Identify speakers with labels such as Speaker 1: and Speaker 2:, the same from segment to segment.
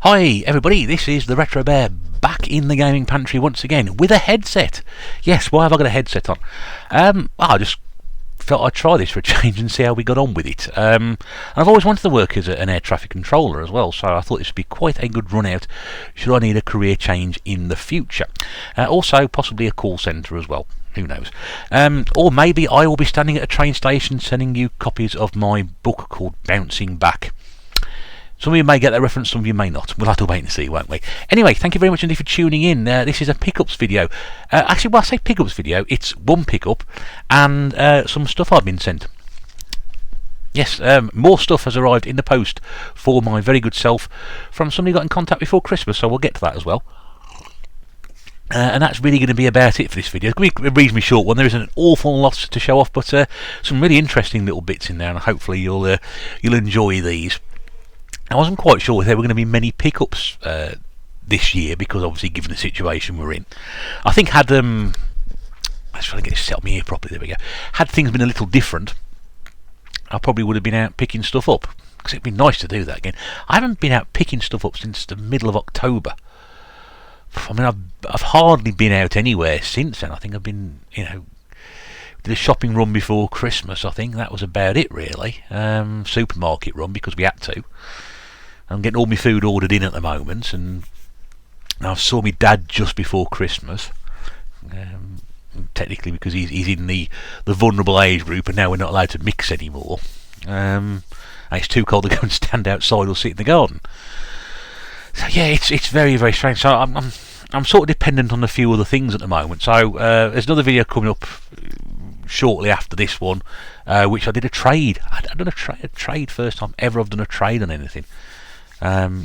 Speaker 1: Hi everybody, this is the Retro Bear back in the Gaming Pantry once again with a headset. Yes, why have I got a headset on? I just felt I'd try this for a change and see how we got on with it. And I've always wanted to work as an air traffic controller as well, so I thought this would be quite a good run out should I need a career change in the future. Also possibly a call centre as well. Who knows? Or maybe I will be standing at a train station sending you copies of my book called Bouncing Back. Some of you may get that reference, some of you may not. We'll have to wait and see, won't we? Anyway, thank you very much indeed for tuning in. This is a pickups video. Actually, when I say pickups video, it's one pickup and some stuff I've been sent. Yes, more stuff has arrived in the post for my very good self from somebody who got in contact before Christmas, so we'll get to that as well. And that's really going to be about it for this video. It's going to be a reasonably short one. There isn't an awful lot to show off, but some really interesting little bits in there, and hopefully you'll enjoy these. I wasn't quite sure if there were going to be many pickups this year, because obviously given the situation we're in, I think had let's try to get this set up my ear properly. There we go. Had things been a little different, I probably would have been out picking stuff up, because it'd be nice to do that again. I haven't been out picking stuff up since the middle of October. I mean, I've hardly been out anywhere since then. I think I've been, did a shopping run before Christmas. I think that was about it really. Supermarket run because we had to. I'm getting all my food ordered in at the moment, and I saw my dad just before Christmas. Technically because he's in the vulnerable age group, and now we're not allowed to mix anymore. And it's too cold to go and stand outside or sit in the garden. So yeah, it's very, very strange. So I'm sort of dependent on a few other things at the moment. So there's another video coming up shortly after this one, which I did a trade. I've done a trade first time ever I've done a trade on anything.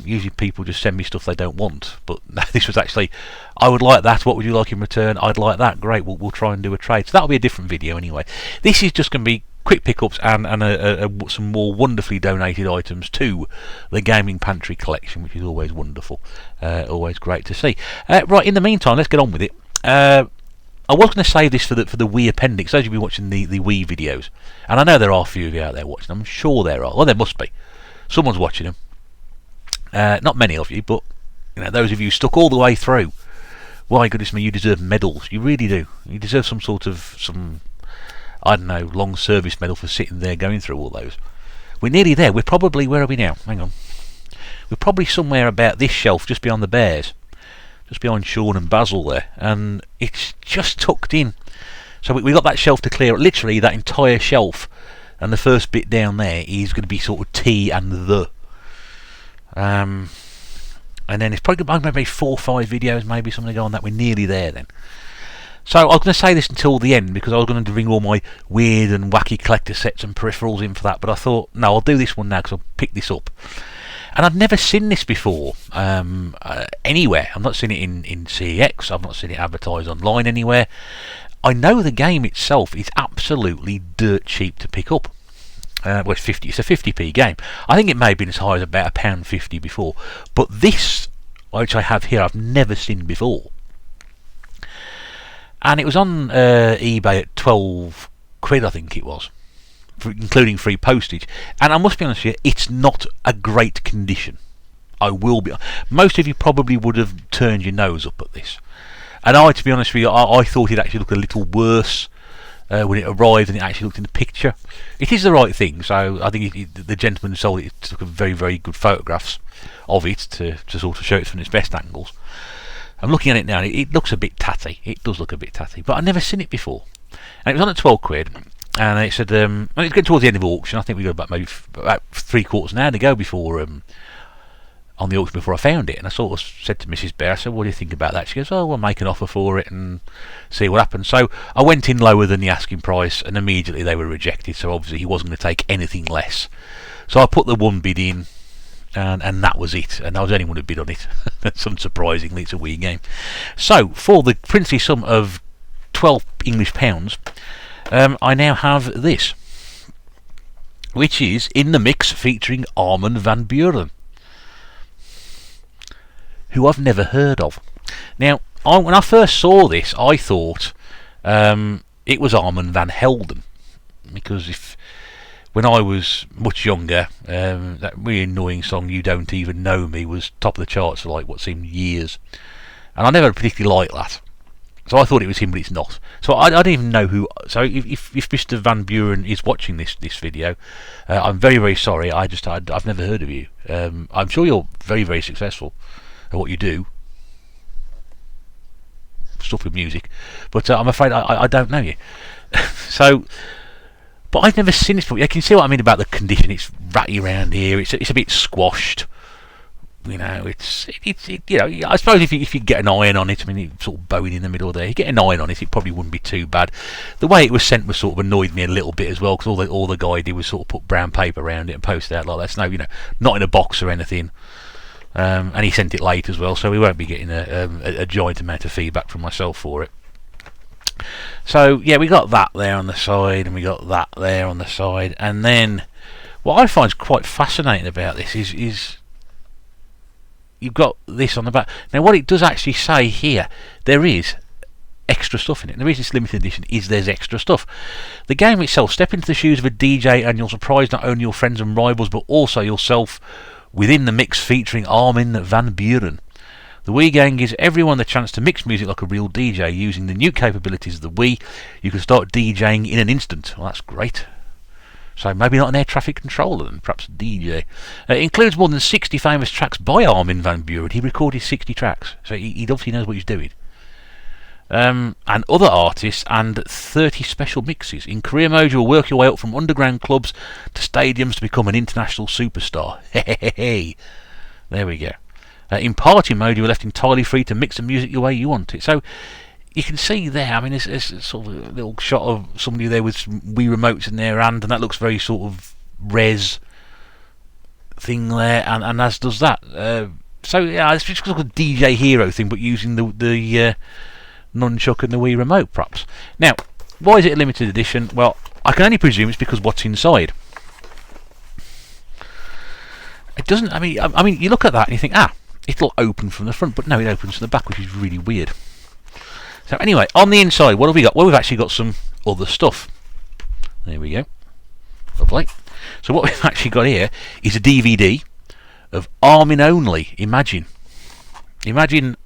Speaker 1: Usually people just send me stuff they don't want, but this was actually, I would like that, what would you like in return? I'd like that, great, we'll try and do a trade. So that'll be a different video anyway. This is just going to be quick pickups and some more wonderfully donated items to the Gaming Pantry collection, which is always wonderful, always great to see. Right, in the meantime, let's get on with it. I was going to save this for the Wii appendix. Those of you watching the Wii videos, and I know there are a few of you out there watching, I'm sure there are. Well, there must be. Someone's watching them. Not many of you, but those of you stuck all the way through. Why, goodness me, you deserve medals. You really do. You deserve some sort of I don't know, long service medal for sitting there going through all those. We're nearly there. We're probably, where are we now? Hang on. We're probably somewhere about this shelf, just beyond the bears, just behind Sean and Basil there, and it's just tucked in. So we got that shelf to clear, literally that entire shelf, and the first bit down there is going to be sort of T and the. And then it's probably maybe 4 or 5 videos, maybe something to go on that. We're nearly there then. So I was going to say this until the end, because I was going to bring all my weird and wacky collector sets and peripherals in for that, but I thought, no, I'll do this one now because I'll pick this up. And I'd never seen this before anywhere. I've not seen it in CEX, I've not seen it advertised online anywhere. I know the game itself is absolutely dirt cheap to pick up. Well, it's a 50p game. I think it may have been as high as about £1.50 before, but this, which I have here, I've never seen before. And it was on eBay at 12 quid, I think it was, including free postage. And I must be honest with you, it's not a great condition. I will be. Most of you probably would have turned your nose up at this. And to be honest with you, I thought it actually looked a little worse when it arrived than it actually looked in the picture. It is the right thing, so I think the gentleman who sold it took very, very good photographs of it to sort of show it from its best angles. I'm looking at it now, and it looks a bit tatty. It does look a bit tatty, but I'd never seen it before. And it was on at 12 quid, and it said, when it's getting towards the end of the auction, I think we got about 3/4 an hour to go before on the auction before I found it. And I sort of said to Mrs. Bear, I said, what do you think about that? She goes, oh, we'll make an offer for it and see what happens. So I went in lower than the asking price, and immediately they were rejected, so obviously he wasn't going to take anything less. So I put the one bid in, and that was it, and I was the only one who bid on it. That's unsurprisingly, it's a Wii game. So for the princely sum of 12 English pounds, I now have this, which is in the mix featuring Armin van Buuren, who I've never heard of. Now, when I first saw this, I thought it was Armin van Helden, because when I was much younger, that really annoying song "You Don't Even Know Me" was top of the charts for like what seemed years, and I never particularly liked that. So I thought it was him, but it's not. So I don't even know who. So if Mr. Van Buren is watching this video, I'm very, very sorry. I've never heard of you. I'm sure you're very, very successful at what you do, stuff with music, but I'm afraid I don't know you. So, but I've never seen this before. You can see what I mean about the condition. It's ratty around here. It's a bit squashed. You know, it's you know, I suppose if you get an iron on it, I mean, it's sort of bowing in the middle there. You get an iron on it, it probably wouldn't be too bad. The way it was sent was sort of annoyed me a little bit as well, because all the guy did was sort of put brown paper around it and post it out like that. So no, you know, not in a box or anything. And he sent it late as well, so we won't be getting a giant amount of feedback from myself for it. So yeah, we got that there on the side, and we got that there on the side, and then what I find quite fascinating about this is you've got this on the back. Now what it does actually say here, there is extra stuff in it. And the reason it's limited edition is there's extra stuff. The game itself, step into the shoes of a DJ and you'll surprise not only your friends and rivals but also yourself within the mix featuring Armin van Buuren. The Wii game gives everyone the chance to mix music like a real DJ using the new capabilities of the Wii. You can start DJing in an instant. Well, that's great. So maybe not an air traffic controller, then perhaps a DJ. It includes more than 60 famous tracks by Armin van Buuren. He recorded 60 tracks, so he obviously knows what he's doing. And other artists and 30 special mixes. In career mode, you'll work your way up from underground clubs to stadiums to become an international superstar. Hey, there we go. In party mode, you're left entirely free to mix the music the way you want it. So you can see there, I mean, there's sort of a little shot of somebody there with some Wii remotes in their hand, and that looks very sort of res thing there, and as does that. So yeah, it's just like a DJ Hero thing, but using the nunchuck and the Wii remote, perhaps. Now, why is it a limited edition? Well, I can only presume it's because what's inside. It doesn't. I mean, you look at that and you think, it'll open from the front, but no, it opens from the back, which is really weird. So anyway, on the inside, what have we got? Well, we've actually got some other stuff. There we go. Lovely. So what we've actually got here is a DVD of Armin Only. Imagine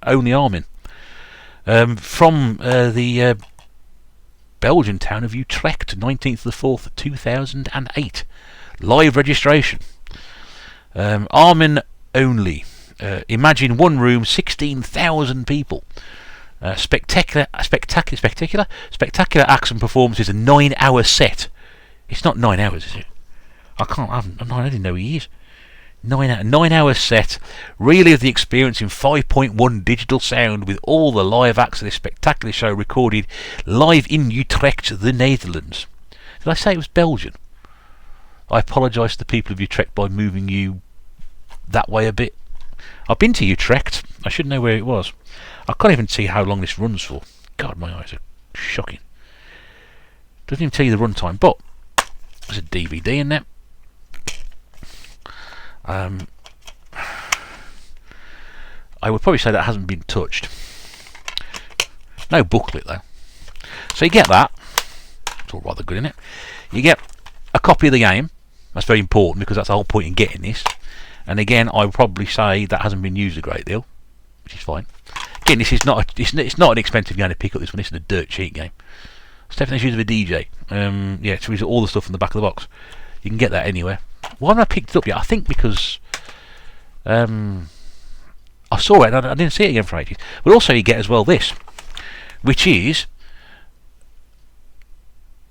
Speaker 1: only Armin. From the Belgian town of Utrecht, 19th of the 4th, 2008. Live registration. Armin Only. Imagine one room, 16,000 people. Spectacular acts and performances. A 9-hour set. It's not 9 hours, is it? I didn't know he is. 9-hour set. Relive the experience in 5.1 digital sound with all the live acts of this spectacular show recorded live in Utrecht, the Netherlands. Did I say it was Belgian? I apologise to the people of Utrecht by moving you that way a bit. I've been to Utrecht. I should know where it was. I can't even see how long this runs for. God, my eyes are shocking. Doesn't even tell you the runtime, but there's a DVD in there. I would probably say that hasn't been touched. No booklet though. So you get that. It's all rather good, isn't it? You get a copy of the game. That's very important because that's the whole point in getting this. And again, I would probably say that hasn't been used a great deal, which is fine. Again, this is not it's not an expensive game to pick up. This one, this is a dirt cheap game. Step in the shoes of a DJ. Yeah, so it's all the stuff in the back of the box. You can get that anywhere. Why haven't I picked it up yet? I think because I saw it and I didn't see it again for ages. But also you get as well this, which is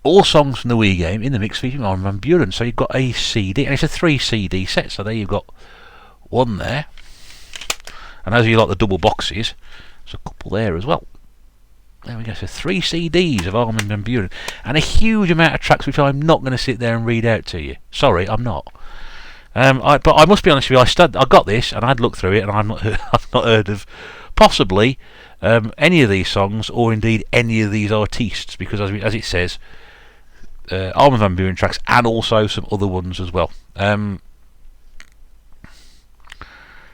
Speaker 1: all songs from the Wii game in the mix featuring Armin van Buuren. So you've got a CD, and it's a 3 CD set. So there you've got one there, and as you like the double boxes, there's a couple there as well. There we go. So 3 CDs of Armin van Buuren and a huge amount of tracks, which I'm not going to sit there and read out to you. Sorry, I'm not. But I must be honest with you. I got this and I'd looked through it, and I've not heard of possibly any of these songs, or indeed any of these artistes, because as it says, Armin van Buuren tracks and also some other ones as well.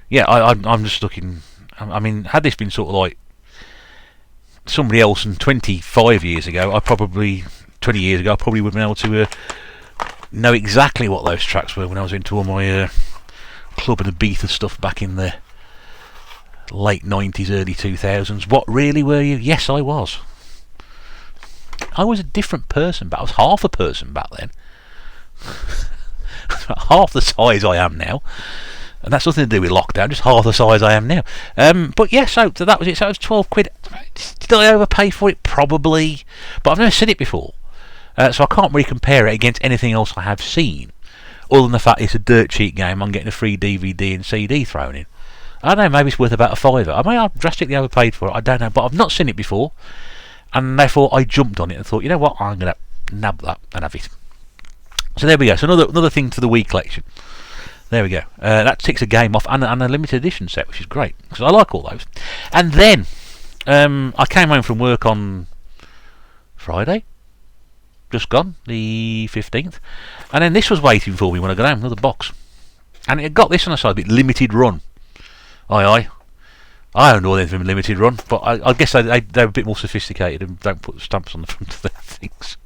Speaker 1: Yeah, I'm just looking. I mean, had this been sort of like somebody else, and 25 years ago, 20 years ago, I probably would have been able to know exactly what those tracks were when I was into all my club and Ibiza stuff back in the late 90s, early 2000s. What really were you? Yes, I was. I was a different person, but I was half a person back then. Half the size I am now. And that's nothing to do with lockdown, just half the size I am now. But yeah, so that was it. So it was 12 quid. Did I overpay for it? Probably. But I've never seen it before. So I can't really compare it against anything else I have seen. Other than the fact it's a dirt cheap game, I'm getting a free DVD and CD thrown in. I don't know, maybe it's worth about a fiver. I mean, I've drastically overpaid for it, I don't know. But I've not seen it before. And therefore I jumped on it and thought, you know what, I'm going to nab that and have it. So there we go. So another thing to the Wii collection. There we go. That ticks a game off and a limited edition set, which is great because I like all those. And then I came home from work on Friday, just gone, the 15th, and then this was waiting for me when I got home. Another box, and it got this on the side, a bit limited run. Aye. I don't know anything from limited run, but I guess they're a bit more sophisticated and don't put stamps on the front of their things.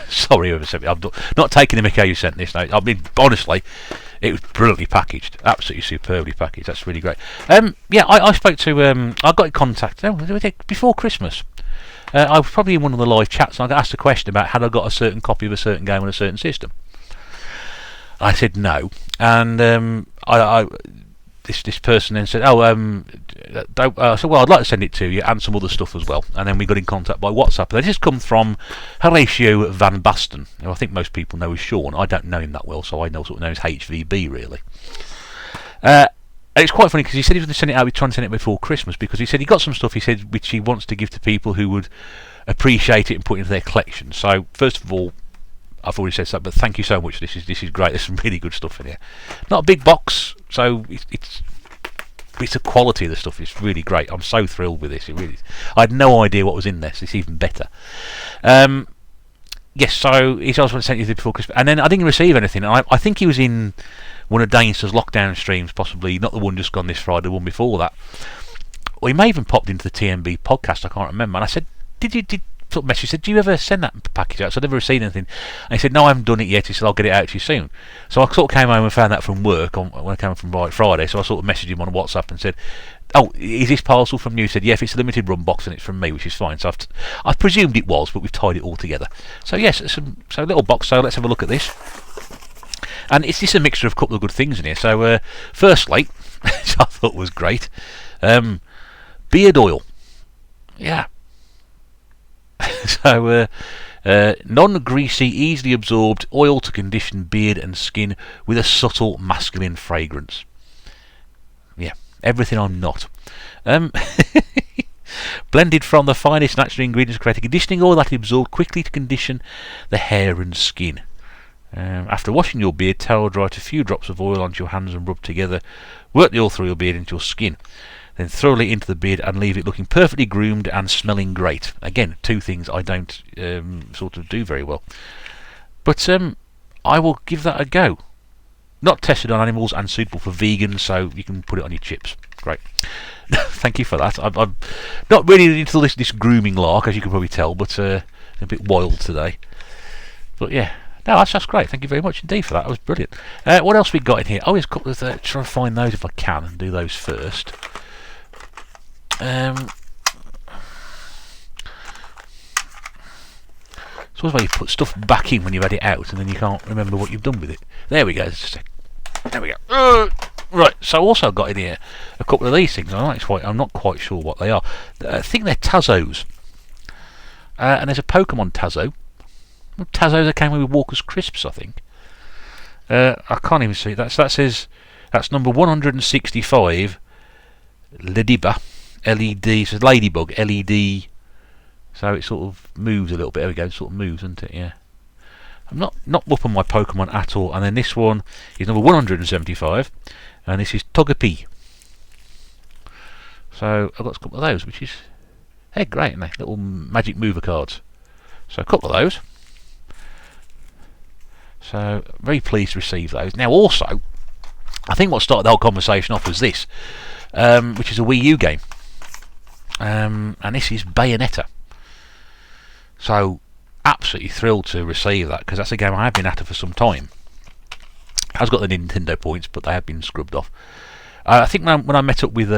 Speaker 1: Sorry, whoever sent me. I'm not taking the mick how you sent this. No, I mean, honestly, it was brilliantly packaged, absolutely superbly packaged. That's really great. Yeah, I spoke to. I got in contact before Christmas. I was probably in one of the live chats, and I got asked a question about had I got a certain copy of a certain game on a certain system. I said no, and this person then said, I said, well, I'd like to send it to you and some other stuff as well. And then we got in contact by WhatsApp. They just come from Horatio Van Basten, who I think most people know as Sean. I don't know him that well, so I sort of know as HVB, really. And it's quite funny because he said he was going to send it out, trying to send it before Christmas, because he said he got some stuff, he said, which he wants to give to people who would appreciate it and put it into their collection. So, first of all, I've already said so, but thank you so much. This is great. There's some really good stuff in here. Not a big box, so it's the quality of the stuff. It's really great. I'm so thrilled with this. It really is. I had no idea what was in this. It's even better. Yes, so he's also sent you before Christmas, and then I didn't receive anything. I think he was in one of Dane's lockdown streams, possibly not the one just gone this Friday, the one before that. Or he may even popped into the TMB podcast. I can't remember. And I said, did sort of message said, do you ever send that package out? So I never received anything. And he said, no, I haven't done it yet. He said, I'll get it out to you soon. So I sort of came home and found that from work when I came home from Friday. So I sort of messaged him on WhatsApp and said, oh, is this parcel from you? He said, yeah, if it's a limited run box and it's from me, which is fine. So I presumed it was, but we've tied it all together. So yes, so a little box. So let's have a look at this. And it's just a mixture of a couple of good things in here. So firstly, which I thought was great, beard oil. Yeah. So non-greasy, easily absorbed oil to condition beard and skin with a subtle masculine fragrance. Yeah, everything I'm not. Blended from the finest natural ingredients, create a conditioning oil that absorbs quickly to condition the hair and skin. After washing your beard, towel dry a few drops of oil onto your hands and rub together. Work the oil through your beard into your skin. Then thoroughly into the beard and leave it looking perfectly groomed and smelling great. Again, two things I don't sort of do very well. But I will give that a go. Not tested on animals and suitable for vegans, so you can put it on your chips. Great. Thank you for that. I'm not really into this grooming lark, as you can probably tell, but a bit wild today. But yeah. No, that's great. Thank you very much indeed for that. That was brilliant. What else we got in here? Oh, there's a couple of try to find those if I can and do those first. So what's where you put stuff back in when you've had it out and then you can't remember what you've done with it. There we go. There we go. Right, so also got in here a couple of these things. I'm not quite sure what they are. I think they're Tazos. And there's a Pokemon Tazo. Tazos that came with Walker's Crisps, I think. I can't even see that. So that says that's number 165. Lediba. LED. So Ladybug. LED. So it sort of moves a little bit. There we go. It sort of moves, doesn't it? Yeah. I'm not up on my Pokemon at all. And then this one is number 175. And this is Togepi. So I've got a couple of those, which is... They're great, aren't they? Little magic mover cards. So a couple of those. So very pleased to receive those. Now also, I think what started the whole conversation off was this, which is a Wii U game. And this is Bayonetta. So absolutely thrilled to receive that, because that's a game I have been after for some time. It has got the Nintendo points, but they have been scrubbed off. I think when I met up with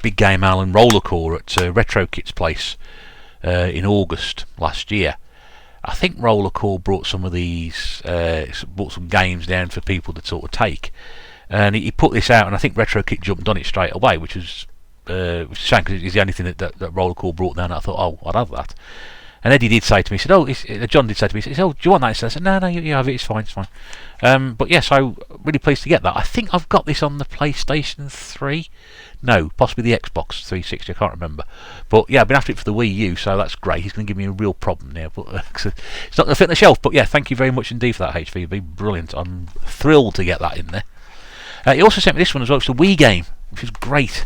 Speaker 1: Big Game Al and Rollercore at Retro Kit's place in August last year, I think Rollercore brought some of these, brought some games down for people to sort of take, and he put this out, and I think Retro Kit jumped on it straight away, which was a shame, because it's the only thing that Rollercore brought down. I thought, oh, I'd have that. And Eddie did say to me, he said, John did say to me, he said, oh, do you want that? I said, no, you have it, it's fine, it's fine. But yeah, so really pleased to get that. I think I've got this on the PlayStation 3. No, possibly the Xbox 360, I can't remember. But yeah, I've been after it for the Wii U, so that's great. He's going to give me a real problem now, but it's not going to fit on the shelf. But yeah, thank you very much indeed for that, HVB. Brilliant. I'm thrilled to get that in there. He also sent me this one as well. It's a Wii game, which is great.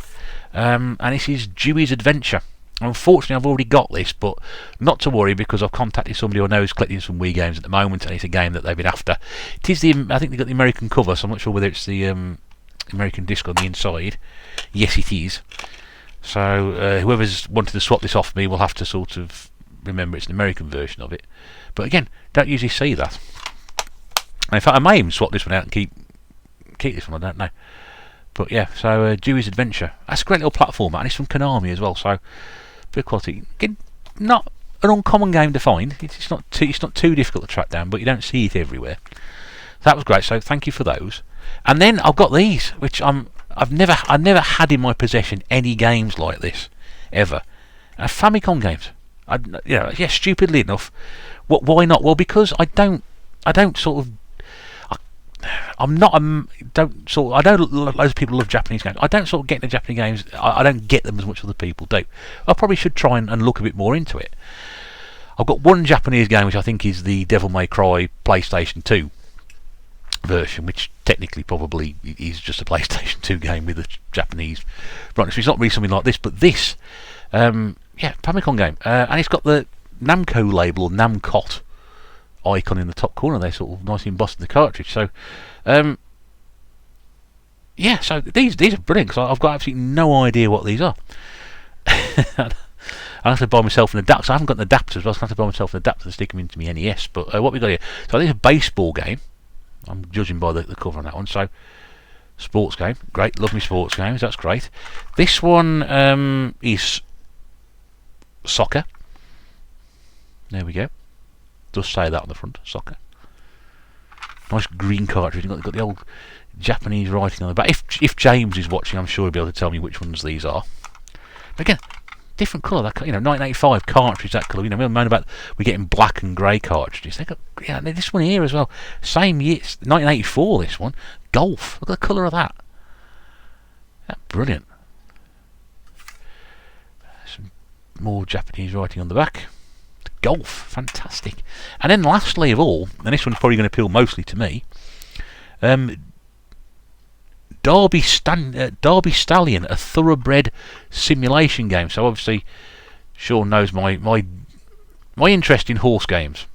Speaker 1: And this is Jessies Adventure. Unfortunately, I've already got this, but not to worry, because I've contacted somebody who knows collecting some Wii games at the moment, and it's a game that they've been after. It is I think they've got the American cover, so I'm not sure whether it's the American disc on the inside. Yes, it is. So whoever's wanted to swap this off me will have to sort of remember it's an American version of it. But again, don't usually see that. And in fact, I may even swap this one out and keep this one, I don't know. But yeah, so Jessies Adventure. That's a great little platformer, and it's from Konami as well, so bit of quality. Again, not an uncommon game to find. It's not too difficult to track down, but you don't see it everywhere. That was great, so thank you for those. And then I've got these, which I've never had in my possession any games like this ever. Famicom games. Yeah, stupidly enough. Why not? Well, because I don't sort of. I know loads of people love Japanese games. I don't sort of get into Japanese games. I don't get them as much as other people do. I probably should try and look a bit more into it. I've got one Japanese game which I think is the Devil May Cry PlayStation 2 version, which technically probably is just a PlayStation 2 game with a Japanese brightness. It's not really something like this, but this, Famicom game, and it's got the Namco label, or Namcot icon in the top corner there, sort of nicely embossed in the cartridge. So so these are brilliant, because I've got absolutely no idea what these are. I have to buy myself an adapter. So I haven't got an adapter as well, so I have to buy myself an adapter to stick them into my NES. But what we got here, so this is a baseball game. I'm judging by the cover on that one. So sports game, great, love me sports games, that's great. This one is soccer. There we go. Does say that on the front, soccer. Nice green cartridge. You've got the old Japanese writing on the back. If James is watching, I'm sure he'll be able to tell me which ones these are. But again, different colour. That 1985 cartridge, that colour. We'll moan about we're getting black and grey cartridges. They got this one here as well. Same year, 1984. This one, golf. Look at the colour of that. That's brilliant. Some more Japanese writing on the back. Golf, fantastic. And then lastly of all, and this one's probably going to appeal mostly to me, Derby Stallion, a thoroughbred simulation game. So obviously Sean knows my interest in horse games.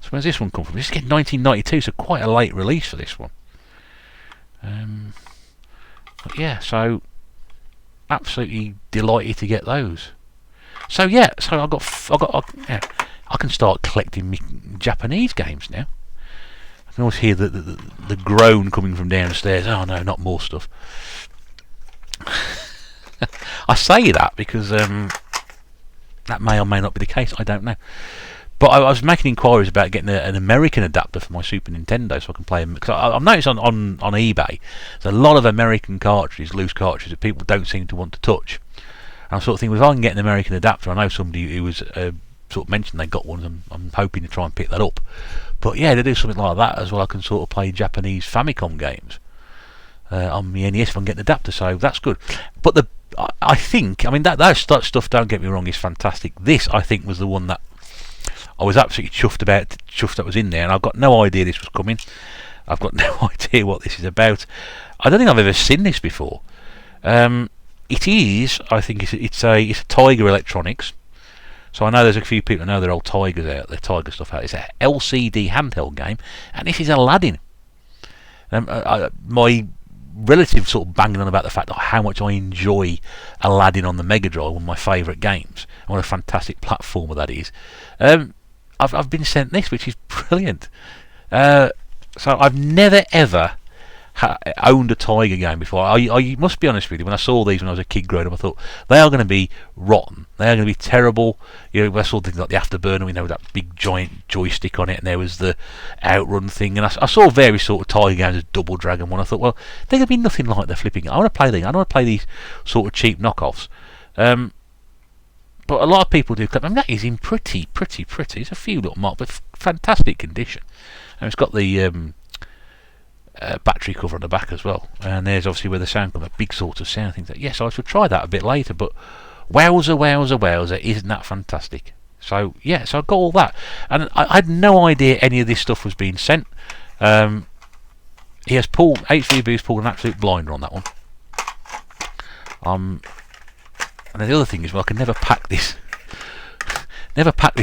Speaker 1: So where's this one come from? This is 1992, so quite a late release for this one. But yeah, so absolutely delighted to get those. So yeah, so I can start collecting me Japanese games now. I can always hear the groan coming from downstairs. Oh no, not more stuff. I say that because that may or may not be the case. I don't know. But I was making inquiries about getting an American adapter for my Super Nintendo so I can play them. Because I've noticed on eBay there's a lot of American cartridges, loose cartridges, that people don't seem to want to touch. And I'm sort of thinking, well, if I can get an American adapter, I know somebody who was sort of mentioned they got one, and I'm hoping to try and pick that up. But yeah, to do something like that as well, I can sort of play Japanese Famicom games on my NES if I can get an adapter, so that's good. But I think, that stuff, don't get me wrong, is fantastic. This, I think, was the one that I was absolutely chuffed that was in there, and I've got no idea this was coming. I've got no idea what this is about. I don't think I've ever seen this before. It is, I think it's a Tiger Electronics. So I know there's a few people who know their old Tigers out there, Tiger stuff out. It's a LCD handheld game, and this is Aladdin. My relative sort of banging on about the fact of how much I enjoy Aladdin on the Mega Drive, one of my favourite games, and what a fantastic platformer that is. I've been sent this, which is brilliant. So I've never ever owned a Tiger game before. I must be honest with you, when I saw these when I was a kid growing up, I thought they are going to be rotten. They are going to be terrible. You know, I saw things like the Afterburner, with that big giant joystick on it, and there was the Outrun thing, and I saw various sort of Tiger games, as Double Dragon one. I thought, well, they're going to be nothing like the flipping. I want to play these. I don't want to play these sort of cheap knockoffs. But a lot of people do. I mean, that is in pretty. It's a few little marks, but fantastic condition. And it's got the battery cover on the back as well, and there's obviously where the sound comes, a big sort of sound. Things like, yes, I should try that a bit later, but wowzer, isn't that fantastic? So yeah, so I got all that, and I had no idea any of this stuff was being sent. He has pulled, HVB's pulled an absolute blinder on that one. And the other thing is, well, I can never pack this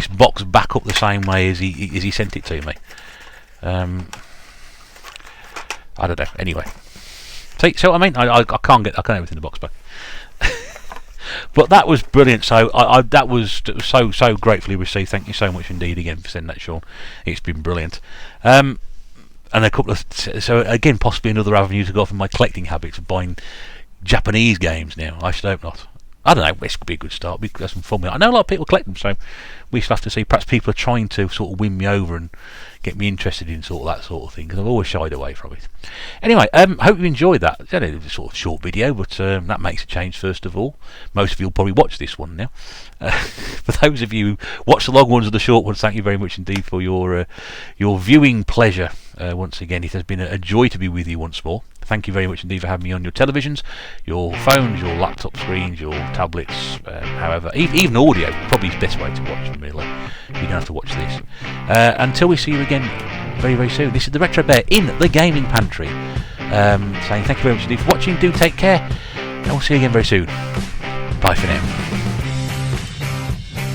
Speaker 1: box back up the same way as he sent it to me. I don't know. Anyway, see what I mean? I can't get everything in the box back. But that was brilliant. So that was so gratefully received. Thank you so much indeed again for sending that, Sean. It's been brilliant. And a couple of, so again, possibly another avenue to go off in my collecting habits of buying Japanese games now. I should hope not. I don't know, this could be a good start. We could have some fun with it. I know a lot of people collect them, so we shall have to see. Perhaps people are trying to sort of win me over and get me interested in sort of that sort of thing, because I've always shied away from it. Anyway, hope you enjoyed that. It's only a sort of short video, but that makes a change first of all. Most of you will probably watch this one now. For those of you who watch the long ones or the short ones, thank you very much indeed for your viewing pleasure. Once again, it has been a joy to be with you once more. Thank you very much indeed for having me on your televisions, your phones, your laptop screens, your tablets, however, even audio, probably the best way to watch them, really. You're going to have to watch this. Until we see you again very, very soon. This is the Retro Bear in the Gaming Pantry, saying thank you very much indeed for watching. Do take care, and we'll see you again very soon. Bye for now.